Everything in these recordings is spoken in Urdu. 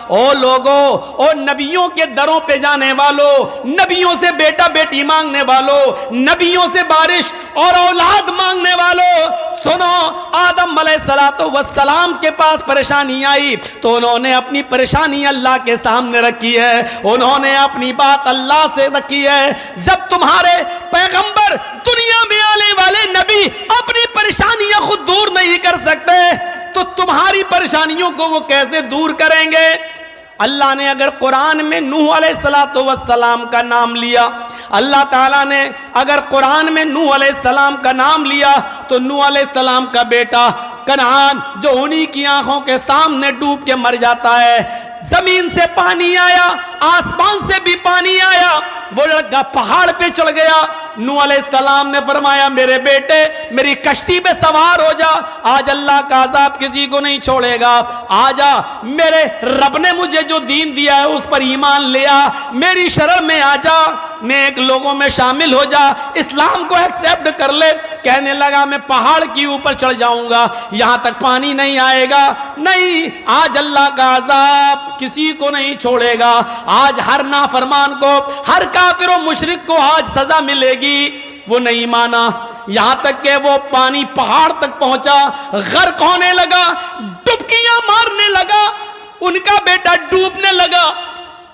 او لوگو، او نبیوں کے دروں پہ جانے والوں، نبیوں سے بیٹا بیٹی مانگنے والوں، نبیوں سے بارش اور اولاد مانگنے والوں، سنو، آدم علیہ السلام کے پاس پریشانی آئی تو انہوں نے اپنی پریشانی اللہ کے سامنے رکھی ہے، انہوں نے اپنی بات اللہ سے رکھی ہے۔ جب تمہارے پیغمبر دنیا میں آنے والے نبی اپنی پریشانیاں خود دور نہیں کر سکتے تو تمہاری پریشانیوں کو وہ کیسے دور کریں گے؟ اللہ نے اگر قرآن میں نوح علیہ السلام کا نام لیا، اللہ تعالیٰ نے اگر قرآن میں نوح علیہ السلام کا نام لیا تو نوح علیہ السلام کا بیٹا کنعان جو انہی کی آنکھوں کے سامنے ڈوب کے مر جاتا ہے، زمین سے پانی آیا، آسمان سے بھی پانی آیا، وہ لڑکا پہاڑ پہ چڑھ گیا، نوح علیہ السلام نے فرمایا میرے بیٹے میری کشتی پہ سوار ہو جا، آج اللہ کا عذاب کسی کو نہیں چھوڑے گا، آجا میرے رب نے مجھے جو دین دیا ہے اس پر ایمان لیا، میری شرع میں آجا، نیک لوگوں میں شامل ہو جا، اسلام کو ایکسیپٹ کر لے۔ کہنے لگا میں پہاڑ کی اوپر چڑھ جاؤں گا، یہاں تک پانی نہیں آئے گا، نہیں، آج اللہ کا عذاب کسی کو نہیں چھوڑے گا، آج ہر نافرمان کو، ہر کافر و مشرک کو آج سزا ملے گی۔ وہ نہیں مانا، یہاں تک کہ وہ پانی پہاڑ تک پہنچا، غرق ہونے لگا، ڈبکیاں مارنے لگا، ان کا بیٹا ڈوبنے لگا۔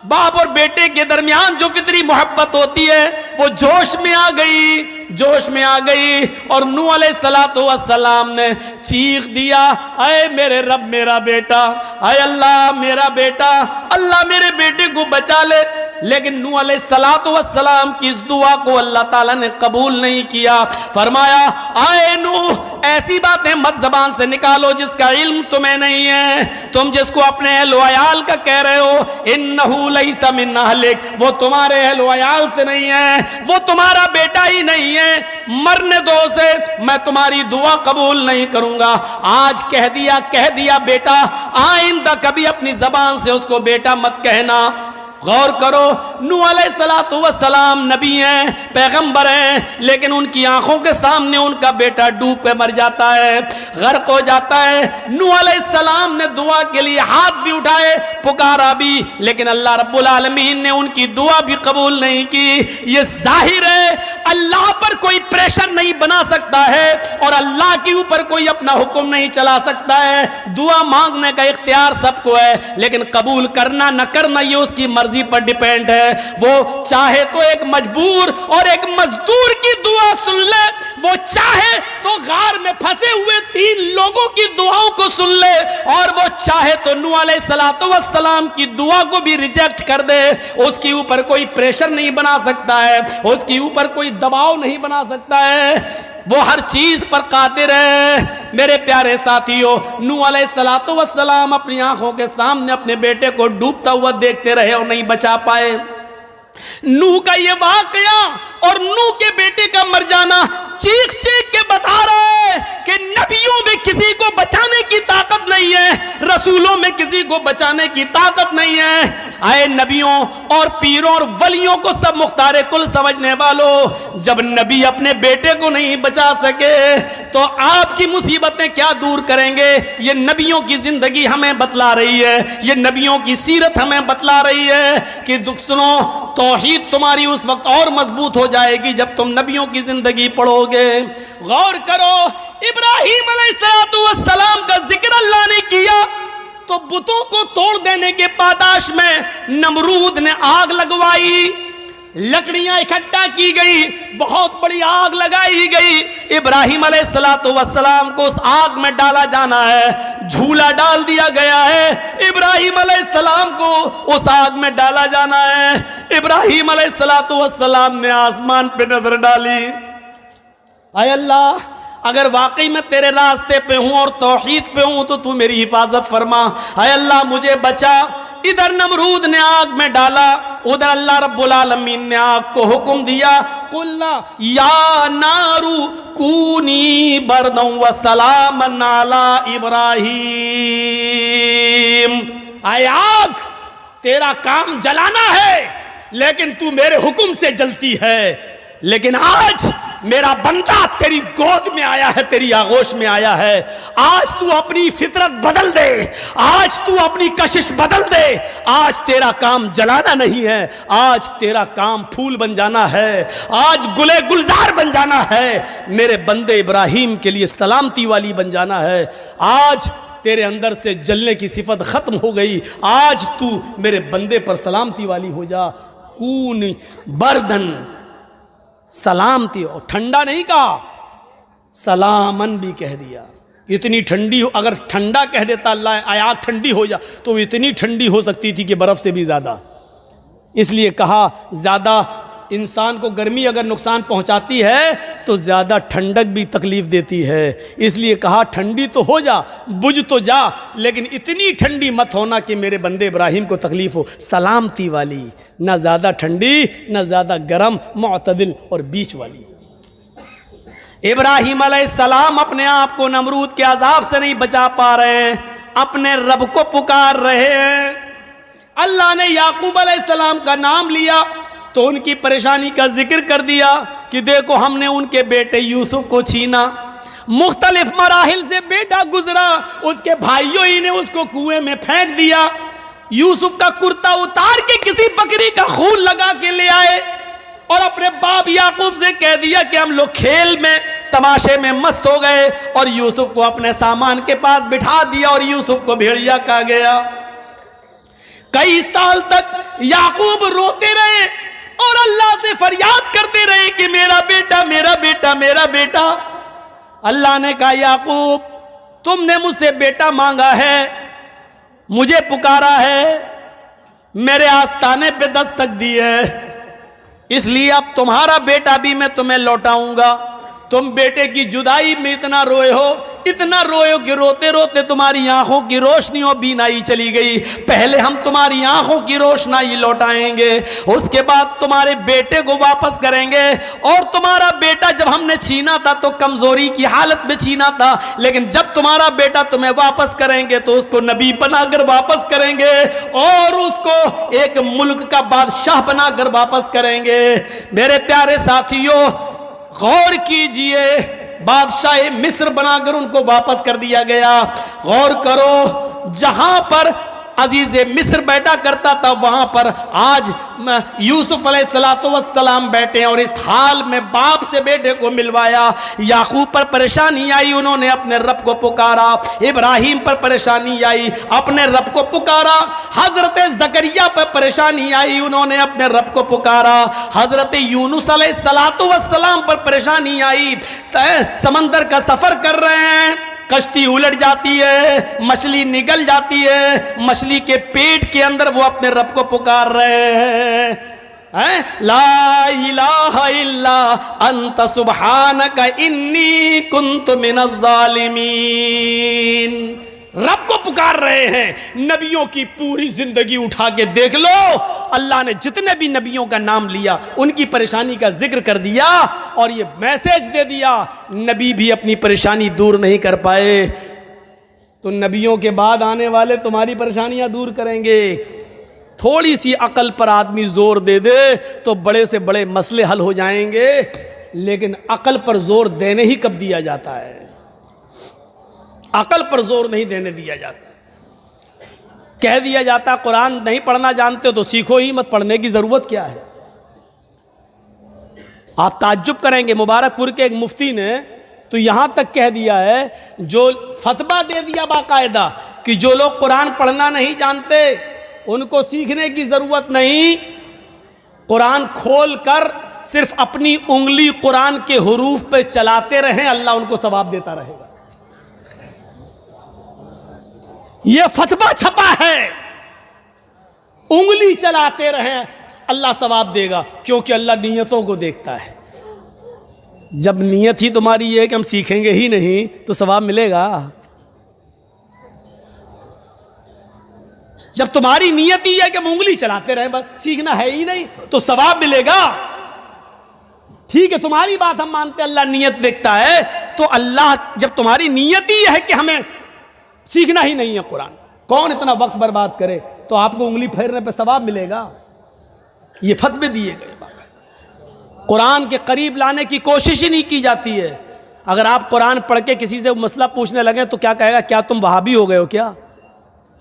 باپ اور بیٹے کے درمیان جو فطری محبت ہوتی ہے وہ جوش میں آ گئی، جوش میں آ گئی، اور نوح علیہ السلام نے چیخ دیا، اے میرے رب میرا بیٹا، اے اللہ میرا بیٹا، اللہ میرے بیٹے کو بچا لے۔ لیکن نوح علیہ السلام کی اس دعا کو اللہ تعالیٰ نے قبول نہیں کیا، فرمایا اے نوح ایسی باتیں مت زبان سے نکالو جس کا علم تمہیں نہیں ہے، تم جس کو اپنے اہل و عیال کا کہہ رہے ہو، انہو لیس من اہلک، وہ تمہارے اہل و عیال سے نہیں ہے، وہ تمہارا بیٹا ہی نہیں ہے، مرنے دو اسے، میں تمہاری دعا قبول نہیں کروں گا۔ آج کہہ دیا بیٹا، آئندہ کبھی اپنی زبان سے اس کو بیٹا مت کہنا۔ غور کرو، نوح علیہ السلام نبی ہیں، پیغمبر ہیں، لیکن ان کی آنکھوں کے سامنے ان کا بیٹا ڈوب کے مر جاتا ہے، غرق ہو جاتا ہے۔ نوح علیہ السلام نے دعا کے لیے ہاتھ بھی اٹھائے، پکارا بھی، لیکن اللہ رب العالمین نے ان کی دعا بھی قبول نہیں کی۔ یہ ظاہر ہے اللہ پر کوئی پریشر نہیں بنا سکتا ہے اور اللہ کے اوپر کوئی اپنا حکم نہیں چلا سکتا ہے۔ دعا مانگنے کا اختیار سب کو ہے، لیکن قبول کرنا نہ کرنا یہ اس کی مرضی پر ڈیپینڈ ہے۔ وہ چاہے تو ایک مجبور اور ایک مزدور کی دعا سن لے، وہ چاہے تو غار میں پھنسے ہوئے 3 لوگوں کی دعاؤں کو سن لے، اور وہ چاہے تو نوح علیہ السلام کی دعا کو بھی ریجیکٹ کر دے، اس کے اوپر کوئی پریشر نہیں بنا سکتا ہے، اس کے اوپر کوئی دباؤ نہیں بنا سکتا ہے، وہ ہر چیز پر قادر ہے۔ میرے پیارے ساتھیوں، نوح علیہ السلام اپنی آنکھوں کے سامنے اپنے بیٹے کو ڈوبتا ہوا دیکھتے رہے اور نہیں بچا پائے۔ نوح کا یہ واقعہ اور نوح کے بیٹے کا مر جانا چیخ چیخ کے بتا رہا ہے کہ نبیوں میں کسی کو بچانے کی طاقت نہیں ہے، رسولوں میں کسی کو بچانے کی طاقت نہیں ہے۔ اے نبیوں اور پیروں اور ولیوں کو سب مختار کل سمجھنے والوں، جب نبی اپنے بیٹے کو نہیں بچا سکے تو آپ کی مصیبتیں کیا دور کریں گے؟ یہ نبیوں کی زندگی ہمیں بتلا رہی ہے، یہ نبیوں کی سیرت ہمیں بتلا رہی ہے کہ دکھ سنو، توحید تمہاری اس وقت اور مضبوط ہو جائے گی جب تم نبیوں کی زندگی پڑھو گے۔ غور کرو، ابراہیم علیہ السلام کا ذکر اللہ نے کیا تو بتوں کو توڑ دینے کے پاداش میں نمرود نے آگ لگوائی، لکڑیاں اکٹھا کی گئی، بہت بڑی آگ لگائی گئی، ابراہیم علیہ السلام کو اس آگ میں ڈالا جانا ہے، جھولا ڈال دیا گیا ہے، ابراہیم علیہ السلام کو اس آگ میں ڈالا جانا ہے۔ ابراہیم علیہ السلام نے آسمان پہ نظر ڈالی، اے اللہ اگر واقعی میں تیرے راستے پہ ہوں اور توحید پہ ہوں تو میری حفاظت فرما، اے اللہ مجھے بچا۔ ادھر نمرود نے آگ میں ڈالا، ادھر اللہ رب العالمین نے آگ کو حکم دیا، قُلْنَا يَا نَارُ كُونِي بَرْدًا وَسَلَامًا عَلَىٰ إِبْرَاهِيمَ، اے آگ تیرا کام جلانا ہے لیکن تو میرے حکم سے جلتی ہے، لیکن آج میرا بندہ تیری گود میں آیا ہے، تیری آغوش میں آیا ہے، آج تو اپنی فطرت بدل دے، آج تو اپنی کشش بدل دے، آج تیرا کام جلانا نہیں ہے، آج تیرا کام پھول بن جانا ہے، آج گلے گلزار بن جانا ہے، میرے بندے ابراہیم کے لیے سلامتی والی بن جانا ہے، آج تیرے اندر سے جلنے کی صفت ختم ہو گئی، آج تو میرے بندے پر سلامتی والی ہو جا۔ کون بردن، سلامتی، اور ٹھنڈا نہیں کہا، سلامن بھی کہہ دیا۔ اتنی ٹھنڈی ہو، اگر ٹھنڈا کہہ دیتا اللہ آیات ٹھنڈی ہو جا تو اتنی ٹھنڈی ہو سکتی تھی کہ برف سے بھی زیادہ، اس لیے کہا زیادہ انسان کو گرمی اگر نقصان پہنچاتی ہے تو زیادہ ٹھنڈک بھی تکلیف دیتی ہے، اس لیے کہا ٹھنڈی تو ہو جا، بجھ تو جا، لیکن اتنی ٹھنڈی مت ہونا کہ میرے بندے ابراہیم کو تکلیف ہو، سلامتی والی، نہ زیادہ ٹھنڈی نہ زیادہ گرم، معتدل اور بیچ والی۔ ابراہیم علیہ السلام اپنے آپ کو نمرود کے عذاب سے نہیں بچا پا رہے ہیں، اپنے رب کو پکار رہے ہیں۔ اللہ نے یعقوب علیہ السلام کا نام لیا تو ان کی پریشانی کا ذکر کر دیا کہ دیکھو ہم نے ان کے بیٹے یوسف کو چھینا، مختلف مراحل سے بیٹا گزرا، اس کے بھائیوں ہی نے اس کو کنویں میں پھینک دیا، یوسف کا کرتا اتار کے کسی بکری کا خون لگا کے لے آئے اور اپنے باپ یعقوب سے کہہ دیا کہ ہم لوگ کھیل میں تماشے میں مست ہو گئے، اور یوسف کو اپنے سامان کے پاس بٹھا دیا اور یوسف کو بھیڑیا کہا گیا۔ کئی سال تک یعقوب روتے رہے اور اللہ سے فریاد کرتے رہے کہ میرا بیٹا میرا بیٹا میرا بیٹا۔ اللہ نے کہا یعقوب تم نے مجھ سے بیٹا مانگا ہے، مجھے پکارا ہے، میرے آستانے پہ دستک دی ہے، اس لیے اب تمہارا بیٹا بھی میں تمہیں لوٹاؤں گا۔ تم بیٹے کی جدائی میں اتنا روئے ہو کہ روتے روتے تمہاری آنکھوں کی روشنی و بینائی چلی گئی، پہلے ہم تمہاری آنکھوں کی روشنائی لوٹائیں گے، اس کے بعد تمہارے بیٹے کو واپس کریں گے۔ اور تمہارا بیٹا جب ہم نے چھینا تھا تو کمزوری کی حالت میں چھینا تھا، لیکن جب تمہارا بیٹا تمہیں واپس کریں گے تو اس کو نبی بنا کر واپس کریں گے اور اس کو ایک ملک کا بادشاہ بنا کر واپس کریں گے۔ میرے پیارے ساتھیوں غور کیجئے، بادشاہ مصر بنا کر ان کو واپس کر دیا گیا۔ غور کرو، جہاں پر عزیز مصر بیٹھا کرتا تھا وہاں پر آج یوسف علیہ السلام بیٹھے، اور اس حال میں باپ سے بیٹے کو ملوایا۔ یعقوب پر پریشانی آئی، انہوں نے اپنے رب کو پکارا، ابراہیم پر پریشانی آئی، اپنے رب کو پکارا، حضرت زکریا پر پریشانی آئی، انہوں نے اپنے رب کو پکارا، حضرت یونس علیہ السلام پر پریشانی آئی، سمندر کا سفر کر رہے ہیں، کشتی الٹ جاتی ہے، مچھلی نگل جاتی ہے، مچھلی کے پیٹ کے اندر وہ اپنے رب کو پکار رہے ہیں، لا الہ الا انت سبحانک انی کنت من الظالمین۔ رب کو پکار رہے ہیں۔ نبیوں کی پوری زندگی اٹھا کے دیکھ لو، اللہ نے جتنے بھی نبیوں کا نام لیا ان کی پریشانی کا ذکر کر دیا اور یہ میسج دے دیا، نبی بھی اپنی پریشانی دور نہیں کر پائے تو نبیوں کے بعد آنے والے تمہاری پریشانیاں دور کریں گے۔ تھوڑی سی عقل پر آدمی زور دے دے تو بڑے سے بڑے مسئلے حل ہو جائیں گے، لیکن عقل پر زور دینے ہی کب دیا جاتا ہے؟ عقل پر زور نہیں دینے دیا جاتا، کہہ دیا جاتا قرآن نہیں پڑھنا جانتے تو سیکھو ہی مت، پڑھنے کی ضرورت کیا ہے؟ آپ تعجب کریں گے، مبارک پور کے ایک مفتی نے تو یہاں تک کہہ دیا ہے، جو فتویٰ دے دیا باقاعدہ کہ جو لوگ قرآن پڑھنا نہیں جانتے ان کو سیکھنے کی ضرورت نہیں، قرآن کھول کر صرف اپنی انگلی قرآن کے حروف پہ چلاتے رہیں، اللہ ان کو ثواب دیتا رہے گا۔ یہ فتویٰ چھپا ہے، انگلی چلاتے رہیں اللہ ثواب دے گا، کیونکہ اللہ نیتوں کو دیکھتا ہے۔ جب نیت ہی تمہاری یہ ہے کہ ہم سیکھیں گے ہی نہیں تو ثواب ملے گا؟ جب تمہاری نیت ہی ہے کہ ہم انگلی چلاتے رہیں بس سیکھنا ہے ہی نہیں تو ثواب ملے گا؟ ٹھیک ہے تمہاری بات ہم مانتے اللہ نیت دیکھتا ہے، تو اللہ جب تمہاری نیت ہی ہے کہ ہمیں سیکھنا ہی نہیں ہے قرآن، کون اتنا وقت برباد کرے، تو آپ کو انگلی پھیرنے پہ ثواب ملے گا۔ یہ فتوے دیے گئے باقاعدہ۔ قرآن کے قریب لانے کی کوشش ہی نہیں کی جاتی ہے. اگر آپ قرآن پڑھ کے کسی سے مسئلہ پوچھنے لگیں تو کیا کہے گا؟ کیا تم وہابی ہو گئے ہو کیا؟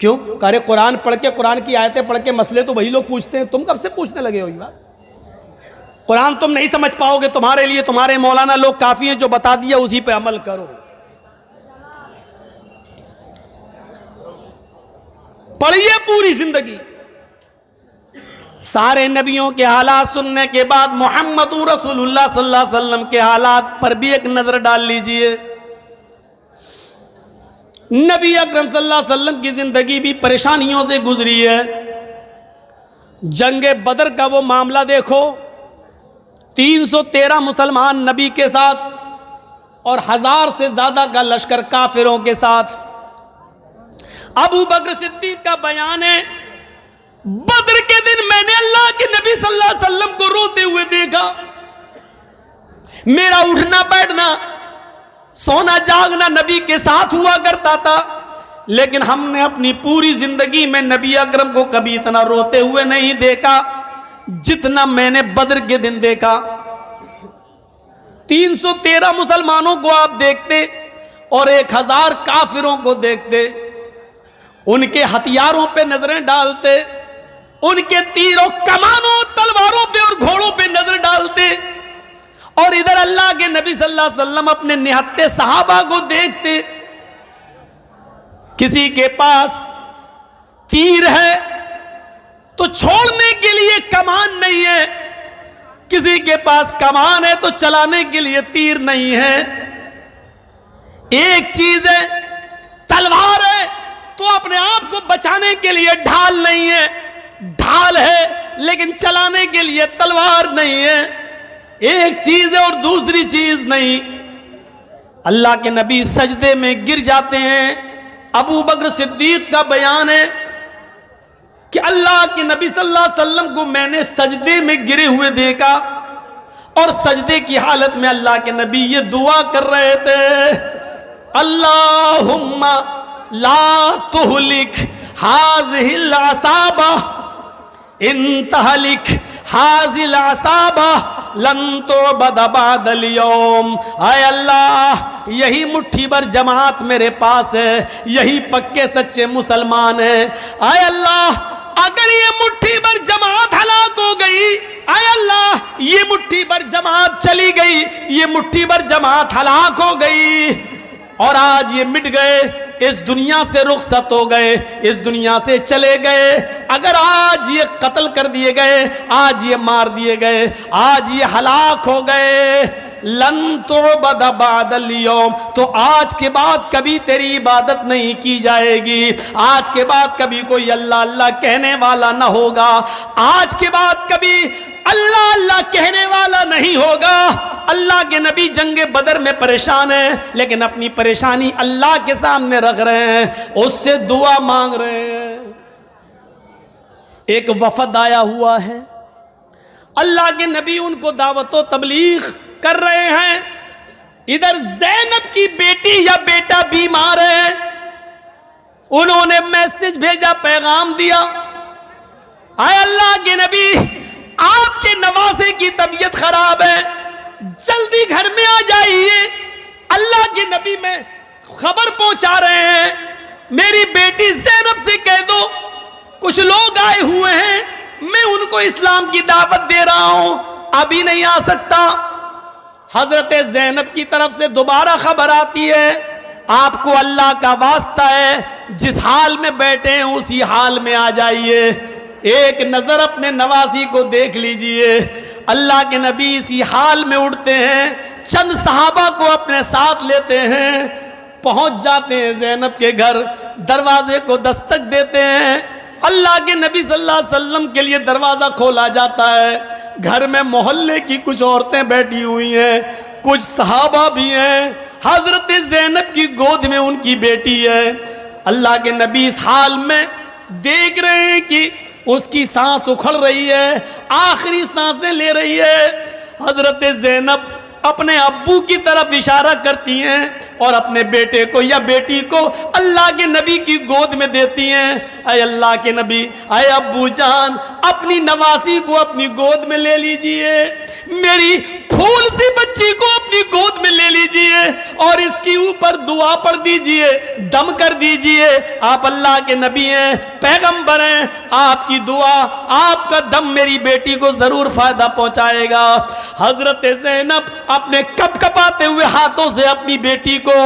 کیوں؟ کہ قرآن پڑھ کے، قرآن کی آیتیں پڑھ کے مسئلے تو وہی لوگ پوچھتے ہیں، تم کب سے پوچھنے لگے ہو یہ بات؟ قرآن تم نہیں سمجھ پاؤ گے، تمہارے لیے تمہارے مولانا لوگ کافی ہیں، جو بتا دیا اسی پہ عمل کرو. پڑھیے پوری زندگی، سارے نبیوں کے حالات سننے کے بعد محمد رسول اللہ صلی اللہ علیہ وسلم کے حالات پر بھی ایک نظر ڈال لیجئے. نبی اکرم صلی اللہ علیہ وسلم کی زندگی بھی پریشانیوں سے گزری ہے. جنگ بدر کا وہ معاملہ دیکھو، 313 مسلمان نبی کے ساتھ اور 1000 سے زیادہ کا لشکر کافروں کے ساتھ. ابو بکر صدیق کا بیان ہے، بدر کے دن میں نے اللہ کے نبی صلی اللہ علیہ وسلم کو روتے ہوئے دیکھا. میرا اٹھنا بیٹھنا، سونا جاگنا نبی کے ساتھ ہوا کرتا تھا، لیکن ہم نے اپنی پوری زندگی میں نبی اکرم کو کبھی اتنا روتے ہوئے نہیں دیکھا جتنا میں نے بدر کے دن دیکھا. 313 مسلمانوں کو آپ دیکھتے اور 1000 کافروں کو دیکھتے، ان کے ہتھیاروں پہ نظریں ڈالتے، ان کے تیروں، کمانوں، تلواروں پہ اور گھوڑوں پہ نظر ڈالتے، اور ادھر اللہ کے نبی صلی اللہ علیہ وسلم اپنے نہتے صحابہ کو دیکھتے. کسی کے پاس تیر ہے تو چھوڑنے کے لیے کمان نہیں ہے، کسی کے پاس کمان ہے تو چلانے کے لیے تیر نہیں ہے. ایک چیز ہے تلوار ہے تو اپنے آپ کو بچانے کے لیے ڈھال نہیں ہے، ڈھال ہے لیکن چلانے کے لیے تلوار نہیں ہے. ایک چیز ہے اور دوسری چیز نہیں. اللہ کے نبی سجدے میں گر جاتے ہیں. ابو بکر صدیق کا بیان ہے کہ اللہ کے نبی صلی اللہ علیہ وسلم کو میں نے سجدے میں گرے ہوئے دیکھا، اور سجدے کی حالت میں اللہ کے نبی یہ دعا کر رہے تھے، اللہم لا تہلک ہذہ العصابہ ان تہلک ہذہ العصابہ لن تعبد بعد اليوم. اے اللہ، یہی مٹھی بھر جماعت میرے پاس ہے، یہی پکے سچے مسلمان ہیں. اے اللہ، اگر یہ مٹھی بھر جماعت ہلاک ہو گئی، اے اللہ یہ مٹھی بھر جماعت چلی گئی، یہ مٹھی بھر جماعت ہلاک ہو گئی اور آج یہ مٹ گئے، اس دنیا سے رخصت ہو گئے، اس دنیا سے چلے گئے، اگر آج یہ قتل کر دیے گئے، آج یہ مار دیے گئے، آج یہ ہلاک ہو گئے، لن تعبد بعد اليوم، تو آج کے بعد کبھی تیری عبادت نہیں کی جائے گی، آج کے بعد کبھی کوئی اللہ اللہ کہنے والا نہ ہوگا، آج کے بعد کبھی اللہ اللہ کہنے والا نہیں ہوگا. اللہ کے نبی جنگ بدر میں پریشان ہیں، لیکن اپنی پریشانی اللہ کے سامنے رکھ رہے ہیں، اس سے دعا مانگ رہے ہیں. ایک وفد آیا ہوا ہے، اللہ کے نبی ان کو دعوت و تبلیغ کر رہے ہیں. ادھر زینب کی بیٹی یا بیٹا بیمار ہے، انہوں نے میسج بھیجا، پیغام دیا، اے اللہ کے نبی، آپ کے نواسے کی طبیعت خراب ہے، جلدی گھر میں آ جائیے. اللہ کے نبی میں خبر پہنچا رہے ہیں، میری بیٹی زینب سے کہہ دو کچھ لوگ آئے ہوئے ہیں، میں ان کو اسلام کی دعوت دے رہا ہوں، ابھی نہیں آ سکتا. حضرت زینب کی طرف سے دوبارہ خبر آتی ہے، آپ کو اللہ کا واسطہ ہے، جس حال میں بیٹھے ہیں اسی حال میں آ جائیے. ایک نظر اپنے نواسی کو دیکھ لیجئے. اللہ کے نبی اسی حال میں اٹھتے ہیں، چند صحابہ کو اپنے ساتھ لیتے ہیں، پہنچ جاتے ہیں زینب کے گھر، دروازے کو دستک دیتے ہیں. اللہ کے نبی صلی اللہ علیہ وسلم کے لیے دروازہ کھولا جاتا ہے. گھر میں محلے کی کچھ عورتیں بیٹھی ہوئی ہیں، کچھ صحابہ بھی ہیں، حضرت زینب کی گود میں ان کی بیٹی ہے. اللہ کے نبی اس حال میں دیکھ رہے ہیں کہ اس کی سانس اکھڑ رہی ہے، آخری سانسیں لے رہی ہے. حضرت زینب اپنے ابو کی طرف اشارہ کرتی ہیں اور اپنے بیٹے کو یا بیٹی کو اللہ کے نبی کی گود میں دیتی ہیں. اے اللہ کے نبی، اے ابو جان، اپنی نواسی کو اپنی گود میں لے لیجئے. میری پھول سی بچی کو اپنی گود میں لے لیجئے اور اس کی اوپر دعا پڑھ دیجئے، دم کر دیجئے۔ آپ اللہ کے نبی ہیں، پیغمبر ہیں، آپ کی دعا، آپ کا دم میری بیٹی کو ضرور فائدہ پہنچائے گا۔ حضرت زینب اپنے کپ کپاتے ہوئے ہاتھوں سے اپنی بیٹی کو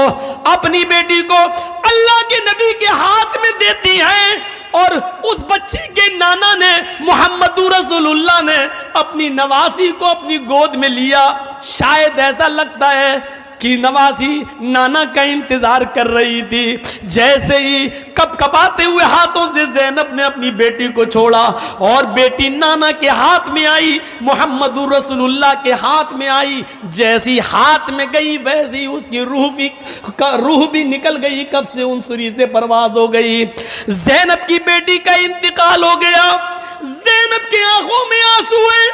اللہ کے نبی کے ہاتھ میں دیتی ہیں، اور اس بچی کے نانا نے، محمد رسول اللہ نے اپنی نواسی کو اپنی گود میں لیا۔ شاید ایسا لگتا ہے کہ نواسی نانا کا انتظار کر رہی تھی۔ جیسے ہی کپ کپاتے ہوئے ہاتھوں سے زینب نے اپنی بیٹی کو چھوڑا اور بیٹی نانا کے ہاتھ میں آئی، محمد رسول اللہ کے ہاتھ میں آئی، جیسی ہاتھ میں گئی ویسی اس کی روح بھی نکل گئی، کف سے انصری سے پرواز ہو گئی۔ زینب کی بیٹی کا انتقال ہو گیا، زینب کی آنکھوں میں آنسو ہیں۔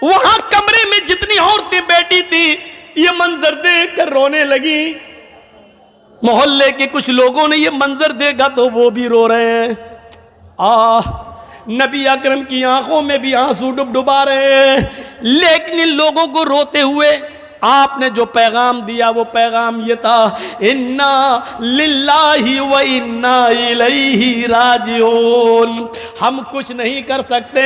وہاں کمرے میں جتنی عورتیں بیٹھی تھیں یہ منظر دیکھ کر رونے لگی۔ محلے کے کچھ لوگوں نے یہ منظر دیکھا تو وہ بھی رو رہے ہیں۔ نبی اکرم کی آنکھوں میں بھی آنسو ڈبڈبا رہے ہیں، لیکن ان لوگوں کو روتے ہوئے آپ نے جو پیغام دیا وہ پیغام یہ تھا، انا للہ و انا الیہ راجعون۔ ہم کچھ نہیں کر سکتے،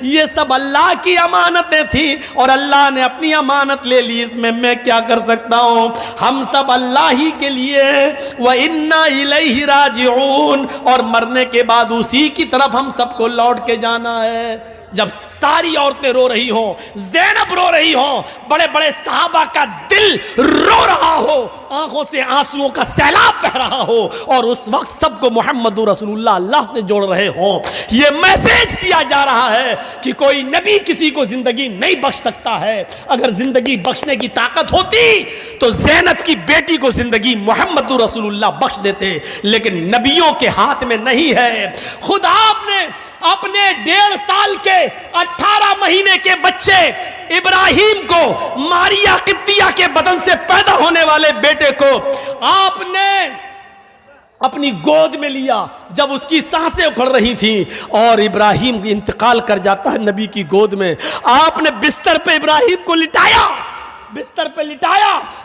یہ سب اللہ کی امانتیں تھیں اور اللہ نے اپنی امانت لے لی، اس میں کیا کر سکتا ہوں؟ ہم سب اللہ ہی کے لیے و انا الیہ راجعون، اور مرنے کے بعد اسی کی طرف ہم سب کو لوٹ کے جانا ہے۔ جب ساری عورتیں رو رہی ہوں، زینب رو رہی ہوں، بڑے بڑے صحابہ کا دل رو رہا ہو، آنکھوں سے آنسوؤں کا سیلاب بہ رہا ہو، اور اس وقت سب کو محمد رسول اللہ سے جوڑ رہے ہوں، یہ میسیج دیا جا رہا ہے کہ کوئی نبی کسی کو زندگی نہیں بخش سکتا ہے۔ اگر زندگی بخشنے کی طاقت ہوتی تو زینب کی بیٹی کو زندگی محمد رسول اللہ بخش دیتے، لیکن نبیوں کے ہاتھ میں نہیں ہے۔ خدا آپ نے اپنے 1.5 سال کے 18 مہینے کے بچے ابراہیم کو، ماریا قبطیہ کے بدن سے پیدا ہونے والے بیٹے کو آپ نے اپنی گود میں لیا جب اس کی سانسیں اکھڑ رہی تھیں، اور ابراہیم انتقال کر جاتا ہے نبی کی گود میں۔ آپ نے بستر پہ ابراہیم کو لٹایا،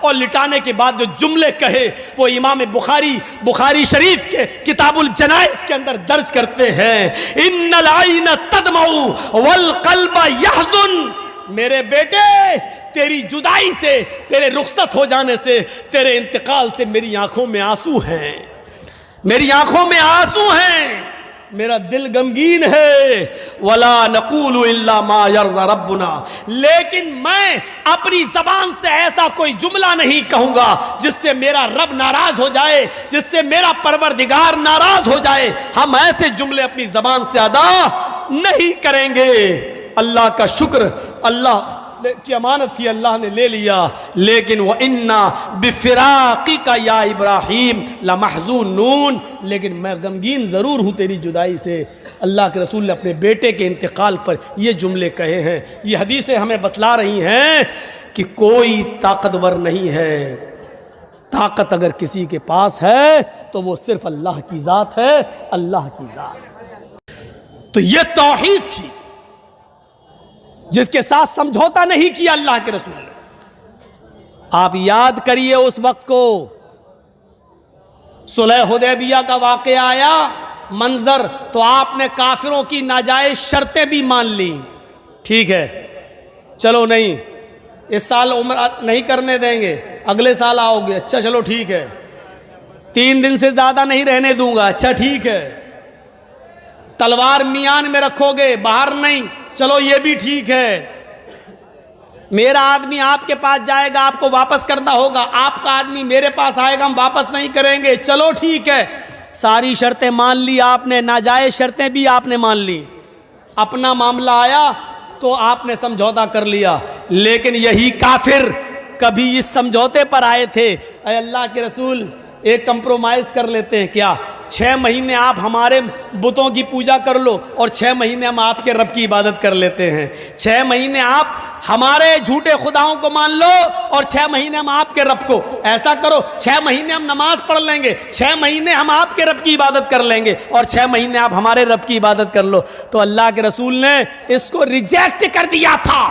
اور لٹانے کے بعد جو جملے کہے وہ امام بخاری شریف کے کتاب الجنائز کے اندر درج کرتے ہیں، ان العین تدمع والقلب یحزن۔ میرے بیٹے، تیری جدائی سے، تیرے رخصت ہو جانے سے، تیرے انتقال سے میری آنکھوں میں آنسو ہیں، میری آنکھوں میں آنسو ہیں، میرا دل غمگین ہے۔ وَلَا نَقُولُ إِلَّا مَا يَرْضَى رَبُّنَا، لیکن میں اپنی زبان سے ایسا کوئی جملہ نہیں کہوں گا جس سے میرا رب ناراض ہو جائے، جس سے میرا پروردگار ناراض ہو جائے۔ ہم ایسے جملے اپنی زبان سے ادا نہیں کریں گے۔ اللہ کا شکر، اللہ کی امانت تھی، اللہ نے لے لیا، لیکن وَإِنَّا بِفِرَاقِكَ يَا إِبْرَاهِيمُ لَمَحْزُونُونَ، لیکن میں غمگین ضرور ہوں تیری جدائی سے۔ اللہ کے رسول نے اپنے بیٹے کے انتقال پر یہ جملے کہے ہیں۔ یہ حدیثیں ہمیں بتلا رہی ہیں کہ کوئی طاقتور نہیں ہے، طاقت اگر کسی کے پاس ہے تو وہ صرف اللہ کی ذات ہے، اللہ کی ذات۔ تو یہ توحید تھی جس کے ساتھ سمجھوتا نہیں کیا اللہ کے رسول نے۔ آپ یاد کریے اس وقت کو، صلح حدیبیہ کا واقعہ آیا، منظر تو آپ نے کافروں کی ناجائز شرطیں بھی مان لی۔ ٹھیک ہے، چلو نہیں، اس سال عمرہ نہیں کرنے دیں گے، اگلے سال آؤ گے، اچھا چلو ٹھیک ہے، 3 دن سے زیادہ نہیں رہنے دوں گا، اچھا ٹھیک ہے، تلوار میان میں رکھو گے، باہر نہیں، چلو یہ بھی ٹھیک ہے، میرا آدمی آپ کے پاس جائے گا، آپ کو واپس کرنا ہوگا، آپ کا آدمی میرے پاس آئے گا، ہم واپس نہیں کریں گے، چلو ٹھیک ہے۔ ساری شرطیں مان لی آپ نے، ناجائز شرطیں بھی آپ نے مان لی۔ اپنا معاملہ آیا تو آپ نے سمجھوتا کر لیا، لیکن یہی کافر کبھی اس سمجھوتے پر آئے تھے، اے اللہ کے رسول ایک کمپرومائز کر لیتے ہیں کیا، 6 مہینے آپ ہمارے بتوں کی پوجا کر لو اور 6 مہینے ہم آپ کے رب کی عبادت کر لیتے ہیں، 6 مہینے آپ ہمارے جھوٹے خداؤں کو مان لو اور 6 مہینے ہم آپ کے رب کو، ایسا کرو 6 مہینے ہم نماز پڑھ لیں گے، 6 مہینے ہم آپ کے رب کی عبادت کر لیں گے اور 6 مہینے آپ ہمارے رب کی عبادت کر لو۔ تو اللہ کے رسول نے اس کو ریجیکٹ کر دیا تھا،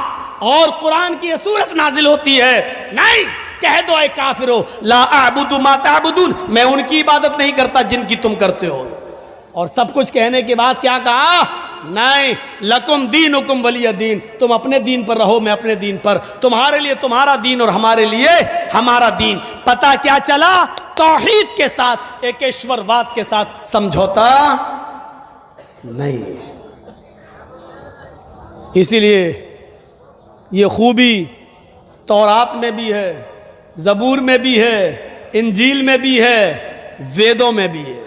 اور قرآن کی یہ صورت نازل ہوتی ہے، نہیں کہہ دو اے کافرو لا اعبد ما تعبدون، میں ان کی عبادت نہیں کرتا جن کی تم کرتے ہو. اور سب کچھ کہنے کے بعد کیا کہا؟ نہیں لکم دینکم ولی دین، تم اپنے دین پر رہو میں اپنے دین پر، تمہارے لیے تمہارا دین اور ہمارے لیے ہمارا دین. پتہ کیا چلا؟ توحید کے ساتھ ایکیشور واد کے ساتھ سمجھوتا نہیں. اسی لیے یہ خوبی تورات میں بھی ہے، زبور میں بھی ہے، انجیل میں بھی ہے، ویدوں میں بھی ہے.